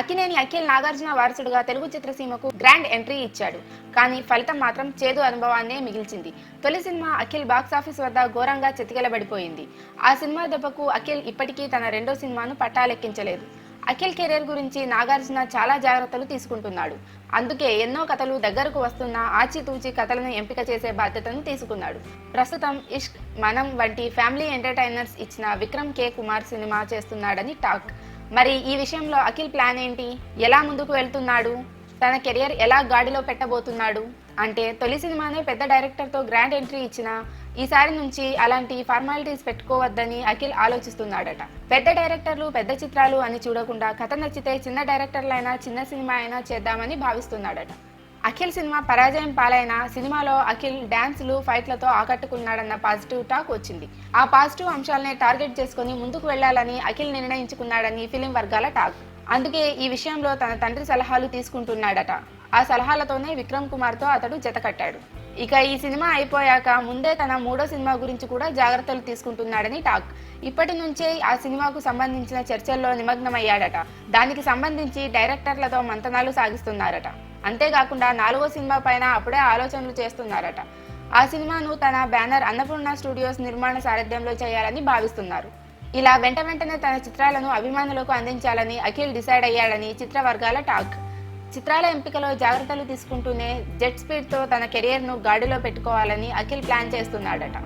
Akkineni Akhil Nagarjuna వారసుడుగా Telugu చిత్రసీమకు grand entry ఇచ్చాడు. కానీ ఫలితం మాత్రం చేదు అనుభవాన్నే మిగిల్చింది. తొలి సినిమా అఖిల్ బాక్సాఫీస్ వద్ద ఘోరంగా చతికిలబడిపోయింది. ఆ సినిమా దెబ్బకు అఖిల్ ఇప్పటికీ తన రెండో సినిమాను పట్టాలెక్కించలేదు. అఖిల్ కెరీర్ గురించి నాగార్జున చాలా జాగ్రత్తలు తీసుకుంటున్నాడు. అందుకే ఎన్నో కథలు దగ్గరకు వస్తున్నా ఆచితూచి కథలను ఎంపిక చేసే బాధ్యతను తీసుకున్నాడు. ప్రస్తుతం ఇష్క్, మనం వంటి ఫ్యామిలీ ఎంటర్టైనర్స్ ఇచ్చిన విక్రమ్ కే కుమార్ సినిమా చేస్తున్నాడని టాక్. మరి ఈ విషయంలో అఖిల్ ప్లాన్ ఏంటి? ఎలా ముందుకు వెళ్తున్నాడు? తన కెరియర్ ఎలా గాడిలో పెట్టబోతున్నాడు? అంటే తొలి సినిమానే పెద్ద డైరెక్టర్తో గ్రాండ్ ఎంట్రీ ఇచ్చిన ఈసారి నుంచి అలాంటి ఫార్మాలిటీస్ పెట్టుకోవద్దని అఖిల్ ఆలోచిస్తున్నాడట. పెద్ద డైరెక్టర్లు పెద్ద చిత్రాలు అని చూడకుండా కథ నచ్చితే చిన్న డైరెక్టర్లైనా చిన్న సినిమా అయినా చేద్దామని భావిస్తున్నాడట. అఖిల్ సినిమా పరాజయం పాలైన సినిమాలో అఖిల్ డ్యాన్సులు ఫైట్లతో ఆకట్టుకున్నాడన్న పాజిటివ్ టాక్ వచ్చింది. ఆ పాజిటివ్ అంశాలనే టార్గెట్ చేసుకుని ముందుకు వెళ్లాలని అఖిల్ నిర్ణయించుకున్నాడని ఫిలిం వర్గాల టాక్. అందుకే ఈ విషయంలో తన తండ్రి సలహాలు తీసుకుంటున్నాడట. ఆ సలహాలతోనే విక్రమ్ కుమార్తో అతడు జతకట్టాడు. ఇక ఈ సినిమా అయిపోయాక ముందే తన మూడో సినిమా గురించి కూడా జాగ్రత్తలు తీసుకుంటున్నాడని టాక్. ఇప్పటి నుంచే ఆ సినిమాకు సంబంధించిన చర్చల్లో నిమగ్నమయ్యాడట. దానికి సంబంధించి డైరెక్టర్లతో మంతనాలు సాగిస్తున్నారట. అంతేకాకుండా నాలుగో సినిమా పైన అప్పుడే ఆలోచనలు చేస్తున్నారట. ఆ సినిమాను తన బ్యానర్ అన్నపూర్ణ స్టూడియోస్ నిర్మాణ సారథ్యంలో చేయాలని భావిస్తున్నారు. ఇలా వెంటనే తన చిత్రాలను అభిమానులకు అందించాలని అఖిల్ డిసైడ్ అయ్యాడని చిత్ర వర్గాల టాక్. చిత్రాల ఎంపికలో జాగ్రత్తలు తీసుకుంటూనే జెట్ స్పీడ్తో తన కెరియర్ను గాడిలో పెట్టుకోవాలని అఖిల్ ప్లాన్ చేస్తున్నాడట.